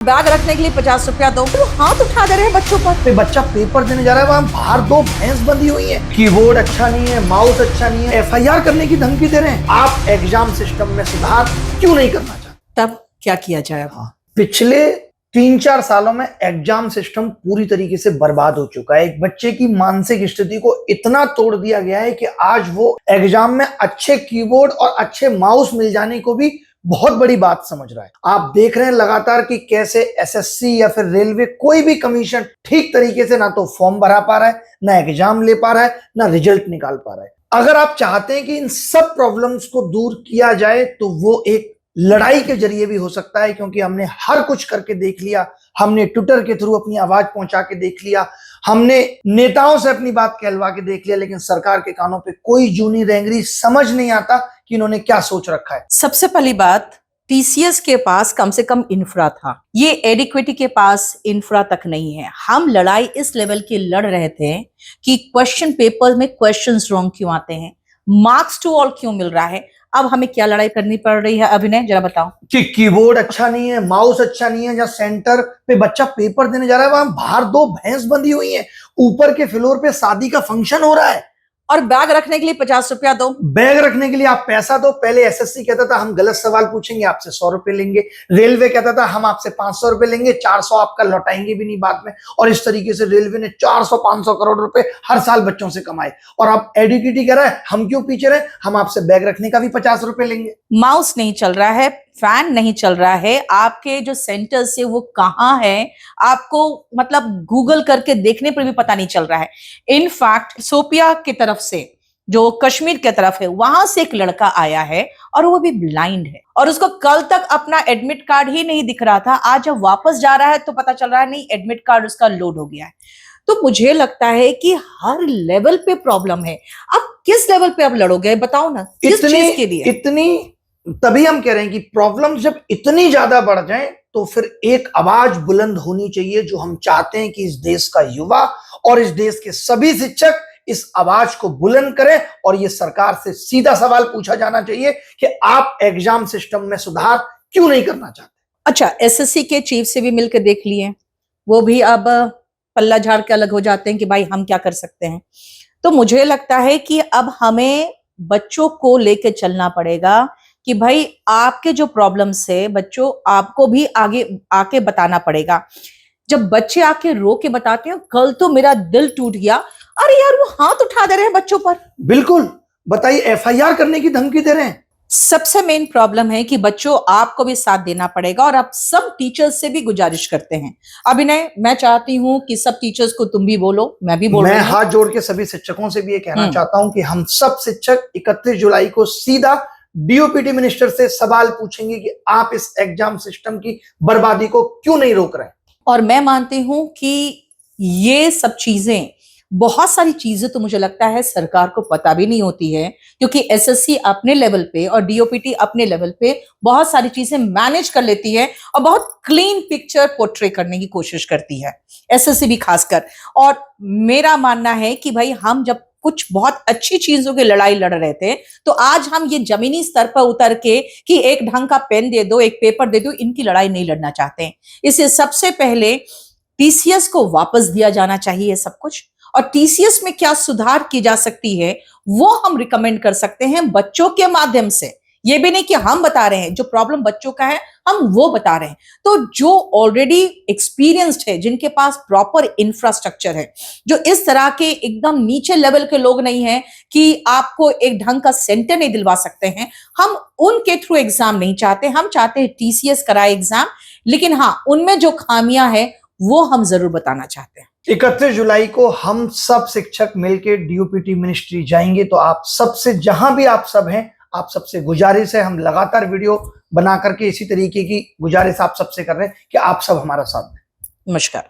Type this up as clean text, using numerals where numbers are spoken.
Bag रखने के लिए 50 रुपया दो, तो हाथ उठा दे रहे हैं बच्चों पर। बच्चा पेपर देने जा रहा है, वहां बाहर दो भैंस बंधी हुई है, कीबोर्ड अच्छा नहीं है, माउस अच्छा नहीं है, एफआईआर करने की धमकी दे रहे हैं। आप एग्जाम सिस्टम में सुधार क्यों नहीं करना चाहते? तब क्या किया जाए? पिछले 3-4 सालों में एग्जाम सिस्टम पूरी तरीके से बर्बाद हो चुका है। एक बच्चे की मानसिक स्थिति को इतना तोड़ दिया गया है कि आज वो एग्जाम में अच्छे कीबोर्ड और अच्छे माउस मिल जाने को भी बहुत बड़ी बात समझ रहा है। आप देख रहे हैं लगातार कि कैसे एसएससी या फिर रेलवे कोई भी कमीशन ठीक तरीके से ना तो फॉर्म भरा पा रहा है, ना एग्जाम ले पा रहा है, ना रिजल्ट निकाल पा रहा है। अगर आप चाहते हैं कि इन सब प्रॉब्लम्स को दूर किया जाए तो वो एक लड़ाई के जरिए भी हो सकता है, क्योंकि हमने हर कुछ करके देख लिया। हमने ट्विटर के थ्रू अपनी आवाज पहुंचा के देख लिया, हमने नेताओं से अपनी बात कहलवा के देख लिया, लेकिन सरकार के कानों पे कोई जूनी रेंगरी समझ नहीं आता कि इन्होंने क्या सोच रखा है। सबसे पहली बात, टीसीएस के पास कम से कम इंफ्रा था, ये एडिक्विटी के पास इंफ्रा तक नहीं है। हम लड़ाई इस लेवल की लड़ रहे थे कि क्वेश्चन पेपर में क्वेश्चंस रॉन्ग क्यों आते हैं, मार्क्स टू ऑल क्यों मिल रहा है। अब हमें क्या लड़ाई करनी पड़ रही है अभिनय, जरा बताओ। कि कीबोर्ड अच्छा नहीं है, माउस अच्छा नहीं है, जहाँ सेंटर पे बच्चा पेपर देने जा रहा है वहां बाहर दो भैंस बंधी हुई है, ऊपर के फ्लोर पे शादी का फंक्शन हो रहा है, और बैग रखने के लिए 50 रुपया दो। बैग रखने के लिए आप पैसा दो। पहले एसएससी कहता था हम गलत सवाल पूछेंगे, आपसे 100 रुपए लेंगे। रेलवे कहता था हम आपसे 500 रुपए लेंगे, 400 आपका लौटाएंगे भी नहीं बाद में। और इस तरीके से रेलवे ने 400-500 करोड़ रुपए हर साल बच्चों से कमाए। और आप एडुकेटी कह रहा है हम क्यों पीछे रहे, हम आपसे बैग रखने का भी 50 रुपए लेंगे। माउस नहीं चल रहा है, फैन नहीं चल रहा है, आपके जो सेंटर से वो कहाँ है आपको मतलब गूगल करके देखने पर भी पता नहीं चल रहा है। इनफैक्ट सोपिया की तरफ से जो कश्मीर की तरफ है वहां से एक लड़का आया है और वो भी ब्लाइंड है, और उसको कल तक अपना एडमिट कार्ड ही नहीं दिख रहा था। आज जब वापस जा रहा है तो पता चल रहा है नहीं, एडमिट कार्ड उसका लोड हो गया है। तो मुझे लगता है कि हर लेवल पे प्रॉब्लम है। अब किस लेवल पे अब लड़ोगे बताओ ना, किस चीज के लिए? इतनी तभी हम कह रहे हैं कि प्रॉब्लम जब इतनी ज्यादा बढ़ जाए तो फिर एक आवाज बुलंद होनी चाहिए, जो हम चाहते हैं कि इस देश का युवा और इस देश के सभी शिक्षक इस आवाज को बुलंद करें। और ये सरकार से सीधा सवाल पूछा जाना चाहिए कि आप एग्जाम सिस्टम में सुधार क्यों नहीं करना चाहते? अच्छा, एसएससी के चीफ से भी मिलकर देख लिए, वो भी अब पल्ला झाड़ के अलग हो जाते हैं कि भाई हम क्या कर सकते हैं। तो मुझे लगता है कि अब हमें बच्चों को लेके चलना पड़ेगा कि भाई आपके जो प्रॉब्लम्स है बच्चों, आपको भी आगे आके बताना पड़ेगा। जब बच्चे आके रो के बताते हैं, कल तो मेरा दिल टूट गया, अरे यार वो हाथ उठा दे रहे हैं बच्चों पर। बिल्कुल, बताइए, एफआईआर करने की धमकी दे रहे हैं। सबसे मेन प्रॉब्लम है कि बच्चों आपको भी साथ देना पड़ेगा, और आप सब टीचर्स से भी गुजारिश करते हैं। अभिनय, मैं चाहती हूं कि सब टीचर्स को तुम भी बोलो, मैं भी बोल रही हूं। मैं हाथ जोड़ के सभी शिक्षकों से भी ये कहना चाहता हूं कि हम सब शिक्षक 31 जुलाई को सीधा डीओपीटी मिनिस्टर से सवाल पूछेंगे कि आप इस एग्जाम सिस्टम की बर्बादी को क्यों नहीं रोक रहे। और मैं मानती हूं कि ये सब चीजें, बहुत सारी चीजें तो मुझे लगता है सरकार को पता भी नहीं होती है, क्योंकि एसएससी अपने लेवल पे और डीओपीटी अपने लेवल पे बहुत सारी चीजें मैनेज कर लेती है और बहुत क्लीन पिक्चर पोर्ट्रे करने की कोशिश करती है, एसएससी भी खासकर। और मेरा मानना है कि भाई हम जब कुछ बहुत अच्छी चीजों की लड़ाई लड़ रहे थे, तो आज हम ये जमीनी स्तर पर उतर के कि एक ढंग का पेन दे दो, एक पेपर दे दो, इनकी लड़ाई नहीं लड़ना चाहते हैं। इससे सबसे पहले टीसीएस को वापस दिया जाना चाहिए सब कुछ, और टीसीएस में क्या सुधार की जा सकती है वो हम रिकमेंड कर सकते हैं बच्चों के माध्यम से। ये भी नहीं कि हम बता रहे हैं, जो प्रॉब्लम बच्चों का है हम वो बता रहे हैं। तो जो ऑलरेडी एक्सपीरियंस्ड है, जिनके पास प्रॉपर इंफ्रास्ट्रक्चर है, जो इस तरह के एकदम नीचे लेवल के लोग नहीं हैं कि आपको एक ढंग का सेंटर नहीं दिलवा सकते हैं, हम उनके थ्रू एग्जाम नहीं चाहते। हम चाहते हैं टीसीएस कराए एग्जाम, लेकिन हाँ, उनमें जो खामियां हैं वो हम जरूर बताना चाहते हैं। 31 जुलाई को हम सब शिक्षक मिलकर डीओपीटी मिनिस्ट्री जाएंगे। तो आप सबसे, जहां भी आप सब हैं, आप सबसे गुजारिश है, हम लगातार वीडियो बना करके इसी तरीके की गुजारिश आप सबसे कर रहे हैं कि आप सब हमारा साथ दें। नमस्कार।